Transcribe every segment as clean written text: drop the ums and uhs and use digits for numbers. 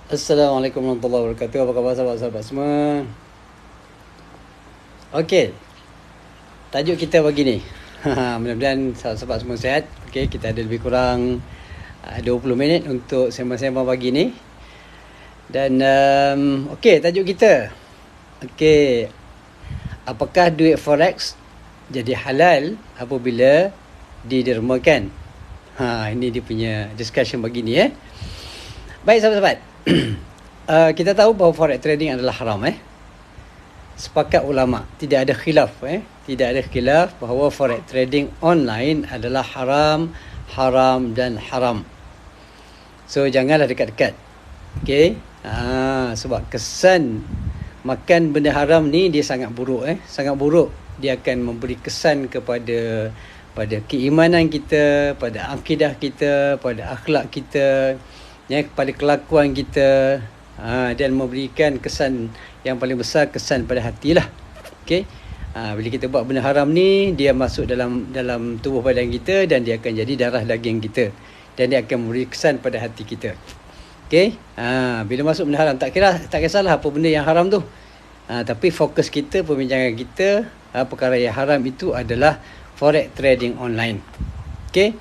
Assalamualaikum warahmatullahi wabarakatuh. Apa khabar sahabat-sahabat semua? Okey, tajuk kita pagi ni. Mudah-mudahan sahabat-sahabat semua sihat. Okey, kita ada lebih kurang 20 minit untuk sembang-sembang pagi ni. Dan okey, tajuk kita. Okey, apakah duit forex jadi halal apabila didermakan? Ini dia punya discussion pagi ni Baik sahabat-sahabat. Kita tahu bahawa forex trading adalah haram Sepakat ulama, tidak ada khilaf tidak ada khilaf bahawa forex trading online adalah haram dan haram. So janganlah dekat-dekat. Okey. Sebab kesan makan benda haram ni dia sangat buruk sangat buruk. Dia akan memberi kesan kepada keimanan kita, pada akidah kita, pada akhlak kita, kepada kelakuan kita, dan memberikan kesan yang paling besar, kesan pada hatilah. Okey. Bila kita buat benda haram ni, dia masuk dalam tubuh badan kita dan dia akan jadi darah daging kita dan dia akan memberi kesan pada hati kita. Okey. Bila masuk benda haram, tak kisahlah apa benda yang haram tu. Tapi fokus kita, perbincangan kita, perkara yang haram itu adalah forex trading online. Okey.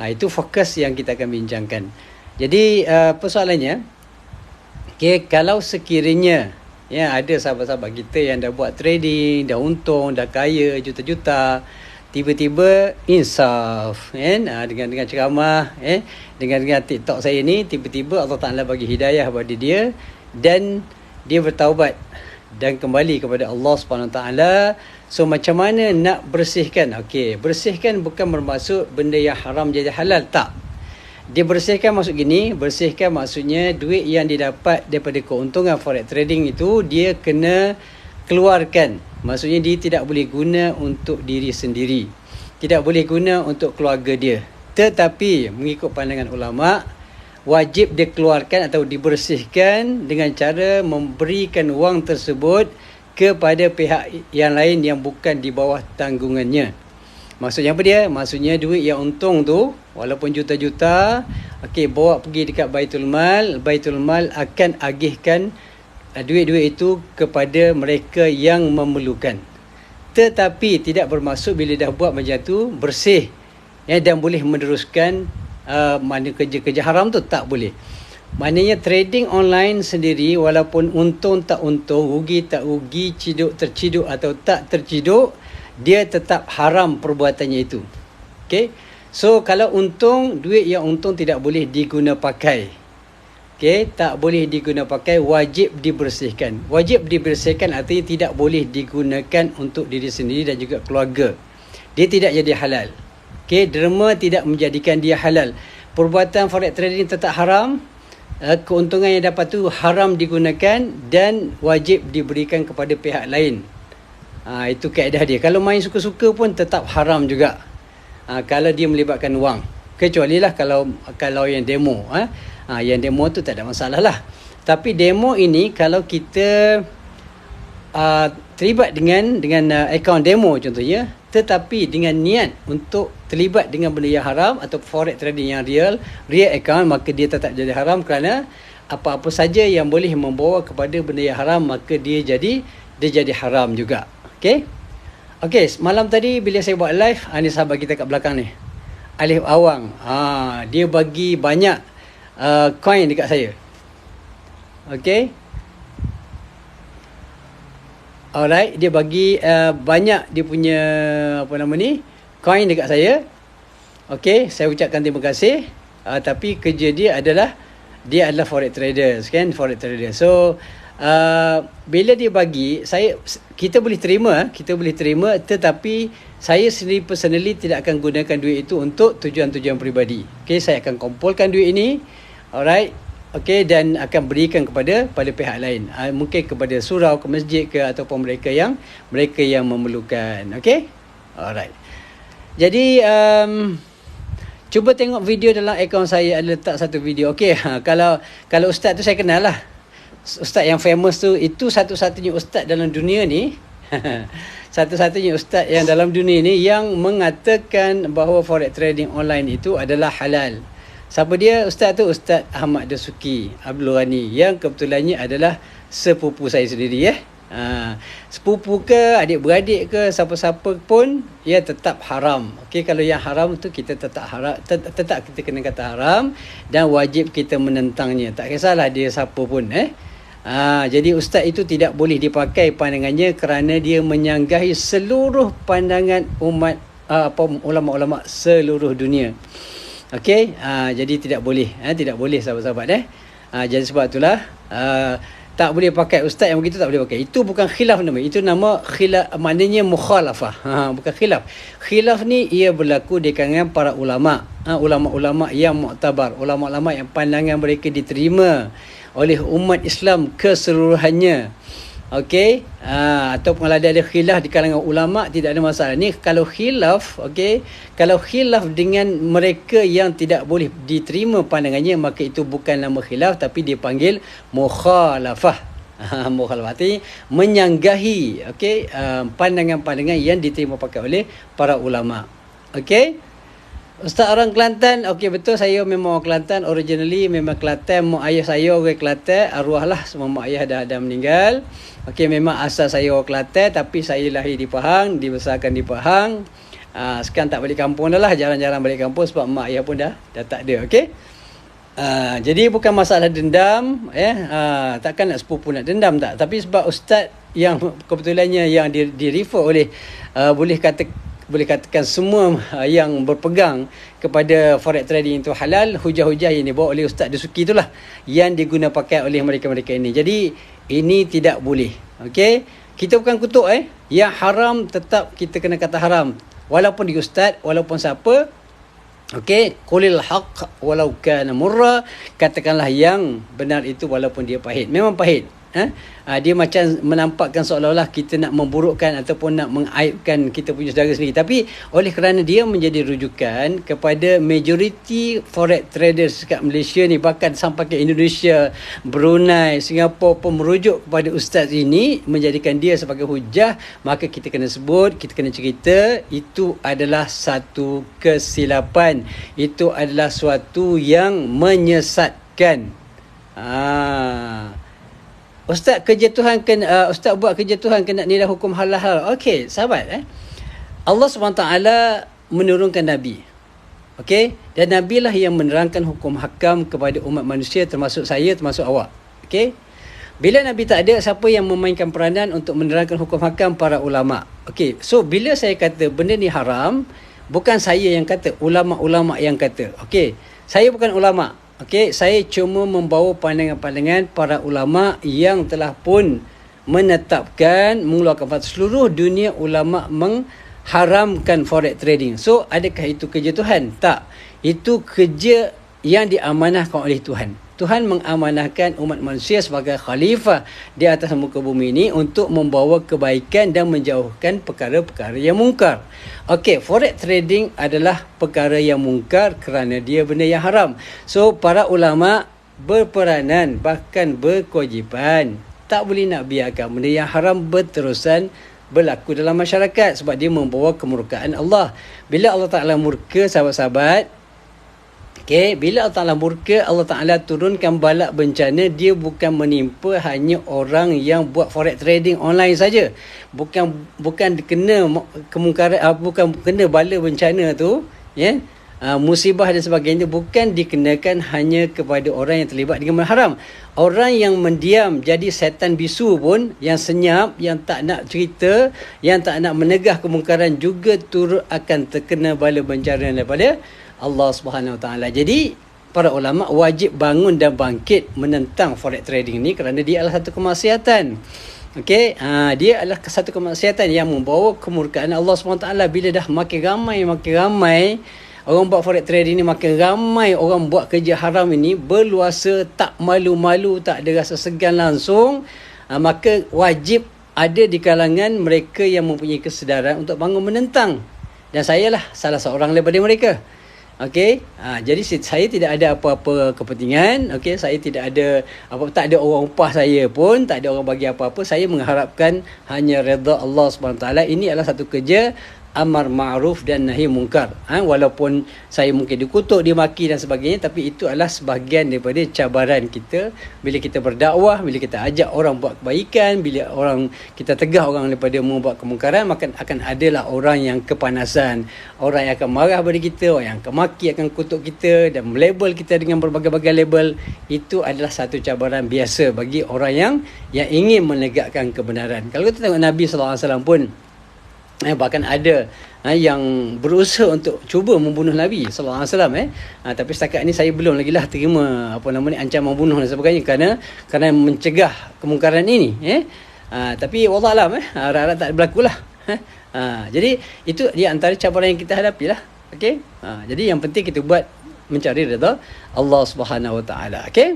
Itu fokus yang kita akan bincangkan. Jadi persoalannya, kalau sekiranya ada sahabat-sahabat kita yang dah buat trading, dah untung, dah kaya juta-juta, tiba-tiba insaf dengan ceramah dengan TikTok saya ni, tiba-tiba Allah Ta'ala bagi hidayah kepada dia dan dia bertaubat dan kembali kepada Allah Subhanahu Ta'ala. So macam mana nak bersihkan? Okey, bersihkan bukan bermaksud benda yang haram jadi halal, tak. Dia bersihkan maksud gini, bersihkan maksudnya duit yang didapat daripada keuntungan forex trading itu dia kena keluarkan. Maksudnya dia tidak boleh guna untuk diri sendiri, tidak boleh guna untuk keluarga dia. Tetapi mengikut pandangan ulama, wajib dikeluarkan atau dibersihkan dengan cara memberikan wang tersebut kepada pihak yang lain yang bukan di bawah tanggungannya. Maksudnya apa dia? Maksudnya duit yang untung tu, walaupun juta-juta, bawa pergi dekat Baitul Mal. Baitul Mal akan agihkan duit-duit itu kepada mereka yang memerlukan. Tetapi tidak bermaksud bila dah buat macam tu bersih dan boleh meneruskan mana kerja-kerja haram tu, tak boleh. Maknanya trading online sendiri, walaupun untung tak untung, rugi tak rugi, terciduk atau tak terciduk, dia tetap haram perbuatannya itu. Okey. So kalau untung, duit yang untung tidak boleh diguna pakai. Okey, tak boleh diguna pakai, wajib dibersihkan. Wajib dibersihkan artinya tidak boleh digunakan untuk diri sendiri dan juga keluarga. Dia tidak jadi halal. Okey, derma tidak menjadikan dia halal. Perbuatan forex trading tetap haram. Keuntungan yang dapat tu haram digunakan dan wajib diberikan kepada pihak lain. Itu kaedah dia. Kalau main suka-suka pun tetap haram juga. Kalau dia melibatkan wang. Kecuali lah kalau yang demo. Yang demo tu tak ada masalah lah. Tapi demo ini kalau kita terlibat dengan akaun demo contohnya, tetapi dengan niat untuk terlibat dengan benda yang haram atau forex trading yang real account, maka dia tetap jadi haram kerana apa-apa saja yang boleh membawa kepada benda yang haram, maka dia jadi haram juga. Okey, semalam tadi bila saya buat live, ni sahabat kita kat belakang ni, Alif Awang, dia bagi banyak coin dekat saya. Okey, alright, dia bagi banyak dia punya coin dekat saya. Okey, saya ucapkan terima kasih. Tapi kerja dia adalah forex trader, forex trader. So bila dia bagi, kita boleh terima, tetapi saya sendiri personally tidak akan gunakan duit itu untuk tujuan-tujuan peribadi. Okey, saya akan kumpulkan duit ini, alright, dan akan berikan kepada pihak lain, mungkin kepada surau, ke masjid ke, ataupun mereka yang memerlukan. Okey, alright. Jadi cuba tengok video dalam akaun saya, ada letak satu video. Okey, kalau ustaz tu saya kenal lah. Ustaz yang famous tu, itu satu-satunya ustaz dalam dunia ni satu-satunya ustaz yang dalam dunia ni yang mengatakan bahawa forex trading online itu adalah halal. Siapa dia ustaz tu? Ustaz Ahmad Dasuki Abdul Ghani, yang kebetulannya adalah sepupu saya sendiri ya. Sepupu ke, adik-beradik ke, siapa-siapa pun ia tetap haram. Okey, kalau yang haram tu kita tetap haram, tetap kita kena kata haram dan wajib kita menentangnya. Tak kisahlah dia siapa pun jadi ustaz itu tidak boleh dipakai pandangannya kerana dia menyanggahi seluruh pandangan umat ulama-ulama seluruh dunia. Okey, jadi tidak boleh tidak boleh sahabat-sahabat jadi sebab itulah tak boleh pakai ustaz yang begitu, tak boleh pakai. Itu bukan khilaf nama. Itu nama khilaf, maknanya mukhalafah. Bukan khilaf. Khilaf ni ia berlaku di kalangan para ulama. Ulama-ulama yang muktabar, ulama-ulama yang pandangan mereka diterima oleh umat Islam keseluruhannya. Okey, ataupun kalau ada khilaf di kalangan ulama, tidak ada masalah. Ni kalau khilaf, okey, kalau khilaf dengan mereka yang tidak boleh diterima pandangannya, maka itu bukan nama khilaf tapi dipanggil mukhalafah. Mukhalafah artinya menyanggahi, okey, pandangan-pandangan yang diterima pakai oleh para ulama. Okey. Ustaz orang Kelantan, okey betul, saya memang orang Kelantan, originally memang Kelantan, mak ayah saya orang Kelantan, arwahlah, semua mak ayah dah meninggal. Okey, memang asal saya orang Kelantan tapi saya lahir di Pahang, dibesarkan di Pahang. Sekarang tak balik kampung dah lah, jarang-jarang balik kampung sebab mak ayah pun dah tak ada, okey. Jadi bukan masalah dendam, takkan nak sepupu nak dendam tak, tapi sebab ustaz yang kebetulannya yang di-refer oleh boleh katakan semua yang berpegang kepada forex trading itu halal, hujah-hujah yang dibawa oleh Ustaz Dasuki itulah yang diguna pakai oleh mereka-mereka ini. Jadi ini tidak boleh. Okey, kita bukan kutuk yang haram tetap kita kena kata haram, walaupun dia ustaz, walaupun siapa. Okey, qulil haqq walau kana murra, katakanlah yang benar itu walaupun dia pahit. Memang pahit. Dia macam menampakkan seolah-olah kita nak memburukkan ataupun nak mengaibkan kita punya saudara sendiri, tapi oleh kerana dia menjadi rujukan kepada majoriti forex traders kat Malaysia ni, bahkan sampai ke Indonesia, Brunei, Singapura pun merujuk kepada ustaz ini, menjadikan dia sebagai hujah, maka kita kena sebut, kita kena cerita itu adalah satu kesilapan, itu adalah suatu yang menyesatkan. Ustaz kerja Tuhan kena, ustaz buat kerja Tuhan kena nilai hukum halal. Okey, sahabat Allah SWT menurunkan Nabi. Okey, dan Nabi lah yang menerangkan hukum hakam kepada umat manusia, termasuk saya, termasuk awak. Okey, bila Nabi tak ada, siapa yang memainkan peranan untuk menerangkan hukum hakam? Para ulama. Okey, so bila saya kata benda ni haram, bukan saya yang kata, ulama-ulama yang kata. Okey, saya bukan ulama. Okey, saya cuma membawa pandangan-pandangan para ulama yang telah pun menetapkan, mengeluarkan fatwa. Seluruh dunia ulama mengharamkan forex trading. So, adakah itu kerja Tuhan? Tak. Itu kerja yang diamanahkan oleh Tuhan. Tuhan mengamanahkan umat manusia sebagai khalifah di atas muka bumi ini untuk membawa kebaikan dan menjauhkan perkara-perkara yang mungkar. Okey, forex trading adalah perkara yang mungkar kerana dia benda yang haram. So, para ulama berperanan, bahkan berkewajipan. Tak boleh nak biarkan benda yang haram berterusan berlaku dalam masyarakat sebab dia membawa kemurkaan Allah. Bila Allah Ta'ala murka, sahabat-sahabat, okey, bila Allah Ta'ala murka, Allah Ta'ala turunkan bala bencana, dia bukan menimpa hanya orang yang buat forex trading online saja. Bukan kena kemungkaran, bukan kena bala bencana tu, musibah dan sebagainya, bukan dikenakan hanya kepada orang yang terlibat dengan benda haram. Orang yang mendiam jadi setan bisu pun, yang senyap, yang tak nak cerita, yang tak nak menegah kemungkaran juga turut akan terkena bala bencana daripada Allah Subhanahu Wa Taala. Jadi para ulama wajib bangun dan bangkit menentang forex trading ni kerana dia adalah satu kemaksiatan. Okey, dia adalah satu kemaksiatan yang membawa kemurkaan Allah Subhanahu Wa Taala. Bila dah makin ramai orang buat forex trading ni, makin ramai orang buat kerja haram ini, berluasa, tak malu-malu, tak ada rasa segan langsung, maka wajib ada di kalangan mereka yang mempunyai kesedaran untuk bangun menentang. Dan saya lah salah seorang daripada mereka. Okey, jadi saya tidak ada apa-apa kepentingan. Okey, saya tidak ada tak ada orang upah saya pun, tak ada orang bagi apa-apa. Saya mengharapkan hanya redha Allah Subhanahu Taala. Ini adalah satu kerja amar ma'ruf dan nahi mungkar. Walaupun saya mungkin dikutuk, dimaki dan sebagainya, tapi itu adalah sebahagian daripada cabaran kita bila kita berdakwah, bila kita ajak orang buat kebaikan, bila kita tegah orang daripada membuat kemungkaran, maka akan adalah orang yang kepanasan, orang yang akan marah pada kita, orang yang akan maki, akan kutuk kita dan melabel kita dengan berbagai-bagai label. Itu adalah satu cabaran biasa bagi orang yang ingin menegakkan kebenaran. Kalau kita tengok Nabi SAW pun, bahkan ada yang berusaha untuk cuba membunuh Nabi SAW. Tapi setakat ni saya belum lagi lah terima ancaman membunuh dan sebagainya kerana mencegah kemungkaran ini. Tapi wallahualam harap-harap tak berlaku lah. Jadi itu dia antara cabaran yang kita hadapi lah. Okay? Jadi yang penting kita buat mencari redha Allah Subhanahu Wa Taala. Okay?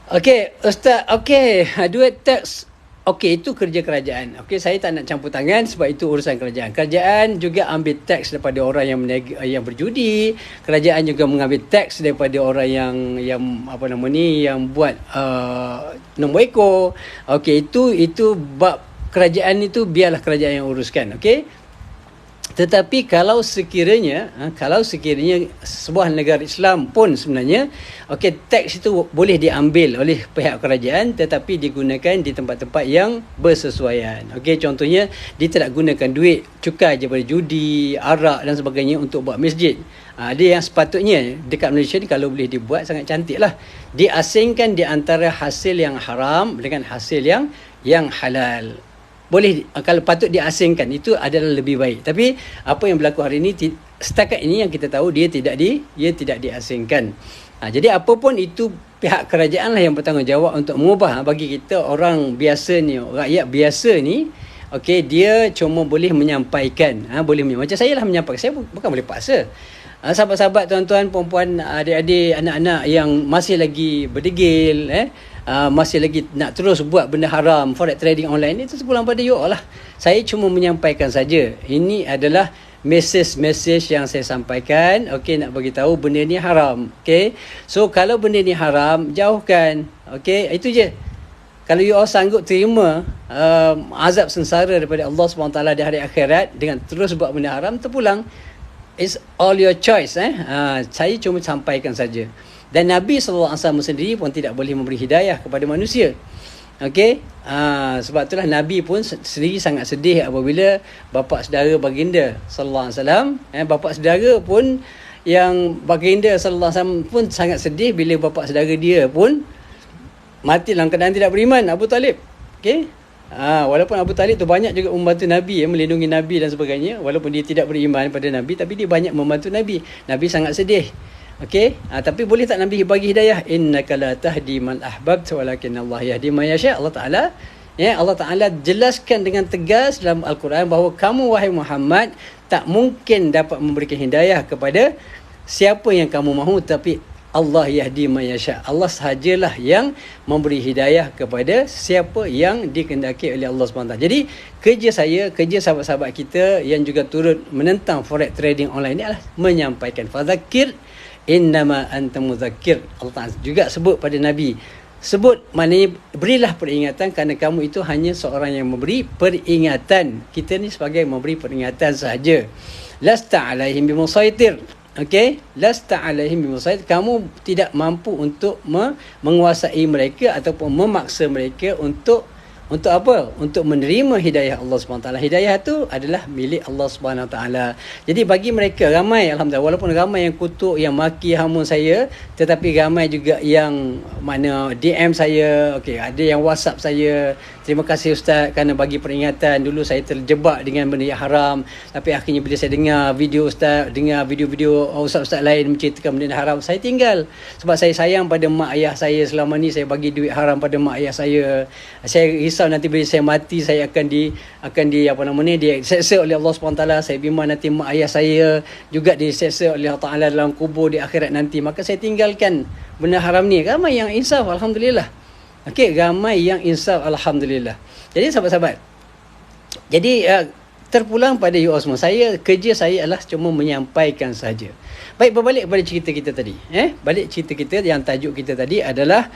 Okay, Ustaz. Okay, duit teks. Okey, itu kerja kerajaan. Okey, saya tak nak campur tangan sebab itu urusan kerajaan. Kerajaan juga ambil teks daripada orang yang berjudi. Kerajaan juga mengambil teks daripada orang yang buat nombor ekor. Okey, itu bab kerajaan itu biarlah kerajaan yang uruskan. Okey. Tetapi kalau sekiranya sebuah negara Islam pun sebenarnya, teks itu boleh diambil oleh pihak kerajaan tetapi digunakan di tempat-tempat yang bersesuaian. Contohnya dia tidak gunakan duit cukai daripada judi, arak dan sebagainya untuk buat masjid. Dia yang sepatutnya dekat Malaysia ni kalau boleh dibuat sangat cantik lah. Diasingkan di antara hasil yang haram dengan hasil yang halal. Boleh, kalau patut diasingkan, itu adalah lebih baik. Tapi apa yang berlaku hari ini, setakat ini yang kita tahu dia tidak diasingkan. Jadi apapun itu, pihak kerajaan lah yang bertanggungjawab untuk mengubah. Bagi kita orang biasa ni, rakyat biasa ni, dia cuma boleh menyampaikan. Macam saya lah menyampaikan. Saya bukan boleh paksa. Sahabat-sahabat, tuan-tuan, perempuan, adik-adik, anak-anak yang masih lagi berdegil, masih lagi nak terus buat benda haram, forex trading online, itu sepulang pada you lah. Saya cuma menyampaikan saja. Ini adalah message yang saya sampaikan. Nak bagi tahu benda ni haram. So kalau benda ni haram, jauhkan. Itu je. Kalau you all sanggup terima azab sengsara daripada Allah SWT di hari akhirat dengan terus buat benda haram, terpulang. It's all your choice. Saya cuma sampaikan saja. Dan Nabi SAW sendiri pun tidak boleh memberi hidayah kepada manusia. Sebab itulah Nabi pun sendiri sangat sedih apabila bapa saudara baginda SAW, bapa saudara pun yang baginda SAW pun sangat sedih bila bapa saudara dia pun mati dalam keadaan tidak beriman, Abu Talib. Walaupun Abu Talib tu banyak juga membantu Nabi, melindungi Nabi dan sebagainya, walaupun dia tidak beriman pada Nabi, tapi dia banyak membantu Nabi. Nabi sangat sedih. Tapi boleh tak Nabi bagi hidayah? Innaka la tahdi man ahbabta walakin Allah yahdi man yasha. Allah Ta'ala jelaskan dengan tegas dalam Al-Quran bahawa kamu wahai Muhammad tak mungkin dapat memberikan hidayah kepada siapa yang kamu mahu, tapi Allah yahdi man yasha. Allah sahajalah yang memberi hidayah kepada siapa yang dikehendaki oleh Allah SWT. Jadi kerja sahabat-sahabat kita yang juga turut menentang forex trading online ini adalah menyampaikan fadzakir innama anta muzakkir. Allah Ta'ala juga sebut pada Nabi, sebut maknanya berilah peringatan kerana kamu itu hanya seorang yang memberi peringatan. Kita ni sebagai memberi peringatan sahaja. Lasta alaihim bimusaitir. Lasta alaihim bimusaitir. Kamu tidak mampu untuk menguasai mereka ataupun memaksa mereka untuk apa? Untuk menerima hidayah Allah SWT. Hidayah itu adalah milik Allah SWT. Jadi bagi mereka ramai, alhamdulillah, walaupun ramai yang kutuk, yang maki, hamun saya, tetapi ramai juga yang mana DM saya, ada yang WhatsApp saya, terima kasih Ustaz kerana bagi peringatan. Dulu saya terjebak dengan benda yang haram, tapi akhirnya bila saya dengar video Ustaz, dengar video-video Ustaz-Ustaz lain menceritakan benda yang haram, saya tinggal. Sebab saya sayang pada mak ayah saya. Selama ni saya bagi duit haram pada mak ayah saya. Saya risau nanti bila saya mati saya akan diseksa oleh Allah SWT. Saya bimbang nanti mak ayah saya juga diseksa oleh Allah Ta'ala dalam kubur di akhirat nanti. Maka saya tinggalkan benda haram ni. Ramai yang insaf, alhamdulillah. Ramai yang insaf, alhamdulillah. Jadi sahabat-sahabat, terpulang pada you all semua. Kerja saya adalah cuma menyampaikan saja. Baik, berbalik kepada cerita kita tadi. Balik cerita kita yang tajuk kita tadi adalah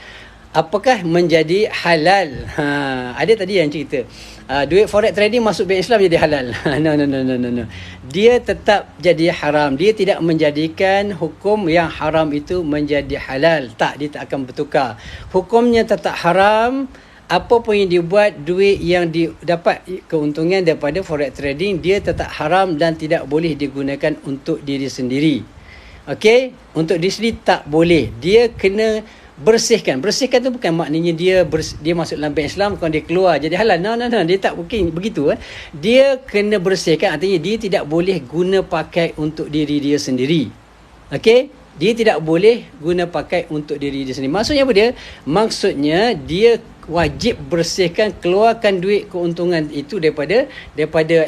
apakah menjadi halal? Ada tadi yang cerita duit forex trading masuk bank Islam jadi halal. No. Dia tetap jadi haram. Dia tidak menjadikan hukum yang haram itu menjadi halal. Tak, dia tak akan bertukar. Hukumnya tetap haram. Apa pun yang dibuat, duit yang didapat keuntungan daripada forex trading, dia tetap haram dan tidak boleh digunakan untuk diri sendiri. Okey, untuk diri sendiri tak boleh. Dia kena bersihkan. Bersihkan tu bukan maknanya dia masuk dalam bank Islam kalau dia keluar jadi halal. No. Dia tak mungkin begitu. Dia kena bersihkan, artinya dia tidak boleh guna pakai untuk diri dia sendiri. Okey? Dia tidak boleh guna pakai untuk diri dia sendiri. Maksudnya apa dia? Maksudnya dia wajib bersihkan, keluarkan duit keuntungan itu daripada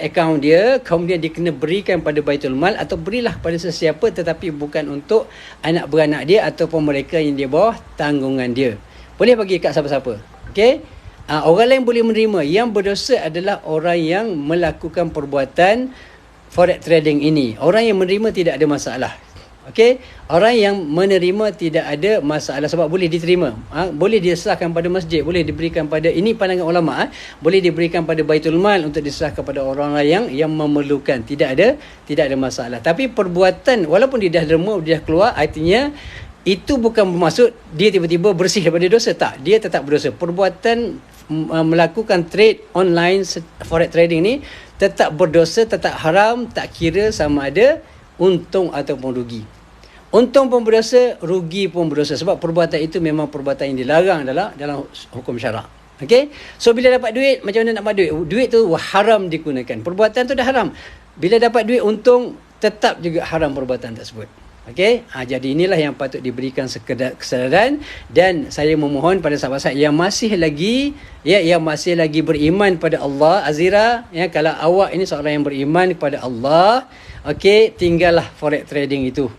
akaun dia, kemudian dia kena berikan pada Baitul Mal atau berilah pada sesiapa, tetapi bukan untuk anak beranak dia ataupun mereka yang di bawah tanggungan dia. Boleh bagi kat siapa-siapa. Okey? Orang lain boleh menerima. Yang berdosa adalah orang yang melakukan perbuatan forex trading ini. Orang yang menerima tidak ada masalah. Okey, orang yang menerima tidak ada masalah sebab boleh diterima. Boleh diserahkan pada masjid, boleh diberikan pada, ini pandangan ulama, boleh diberikan pada Baitul Mal untuk diserahkan pada orang lain yang memerlukan. Tidak ada masalah. Tapi perbuatan walaupun dia dah derma, dia dah keluar, artinya itu bukan bermaksud dia tiba-tiba bersih daripada dosa. Tak, dia tetap berdosa. Perbuatan melakukan trade online forex trading ni tetap berdosa, tetap haram, tak kira sama ada untung ataupun rugi. Untung pun berdosa, rugi pun berdosa. Sebab perbuatan itu memang perbuatan yang dilarang dalam hukum syarak. Okay? So, bila dapat duit, macam mana nak dapat duit? Duit tu haram digunakan. Perbuatan tu dah haram. Bila dapat duit untung, tetap juga haram perbuatan tersebut. Okay? Jadi inilah yang patut diberikan kesedaran. Dan saya memohon pada sahabat-sahabat yang masih lagi beriman pada Allah, Azira, kalau awak ini seorang yang beriman kepada Allah, okey, tinggallah forex trading itu.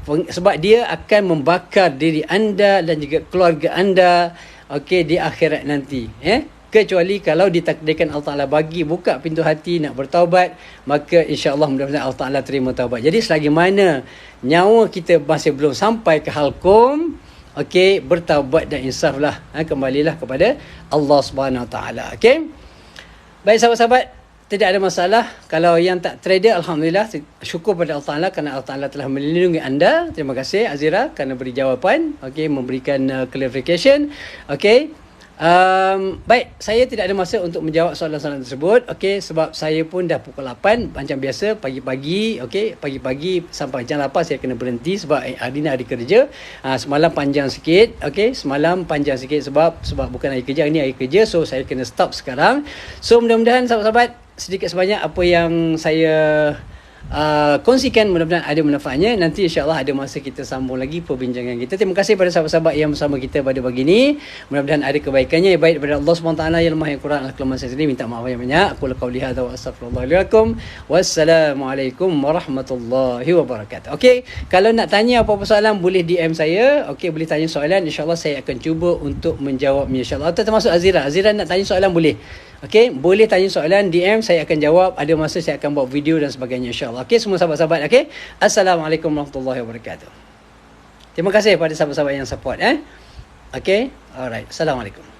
Sebab dia akan membakar diri anda dan juga keluarga anda, okey, di akhirat nanti. Kecuali kalau ditakdirkan Allah Ta'ala bagi buka pintu hati nak bertaubat, maka insya-Allah mudah-mudahan Allah Ta'ala terima taubat. Jadi selagi mana nyawa kita masih belum sampai ke halkum, okey, bertaubat dan insaflah, kembalilah kepada Allah Subhanahu Wa Ta'ala. Okey. Baik sahabat-sahabat, tidak ada masalah. Kalau yang tak trader, alhamdulillah, syukur pada Allah Ta'ala kerana Allah Ta'ala telah melindungi anda. Terima kasih Azira kerana beri jawapan, okey, memberikan clarification. Okey. Baik, saya tidak ada masa untuk menjawab soalan-soalan tersebut. Okey, sebab saya pun dah pukul 8 macam biasa pagi-pagi. Okey, pagi-pagi sampai jam 8 saya kena berhenti sebab hari ni hari kerja. Semalam panjang sikit. Okey, semalam panjang sikit sebab bukan hari kerja, hari ni hari kerja. So saya kena stop sekarang. So mudah-mudahan sahabat-sahabat sedikit sebanyak apa yang saya kongsikan mudah-mudahan ada manfaatnya. Nanti insya-Allah ada masa kita sambung lagi perbincangan kita. Terima kasih pada sahabat-sahabat yang bersama kita pada pagi ini. Mudah-mudahan ada kebaikannya yang baik daripada Allah SWT yang lemah yang kurang kelemahan saya sendiri, minta maaf yang banyak. Aku qauli hadza wa astaghfirullah li walakum. Wassalamualaikum warahmatullahi wabarakatuh. Okey, kalau nak tanya apa-apa soalan boleh DM saya. Okey, boleh tanya soalan, insya-Allah saya akan cuba untuk menjawabnya insya-Allah. Termasuk Azira nak tanya soalan boleh. Okey, boleh tanya soalan, DM, saya akan jawab. Ada masa saya akan buat video dan sebagainya insya-Allah. Okey, semua sahabat-sahabat, okey. Assalamualaikum warahmatullahi wabarakatuh. Terima kasih pada sahabat-sahabat yang support Okey. Alright. Assalamualaikum.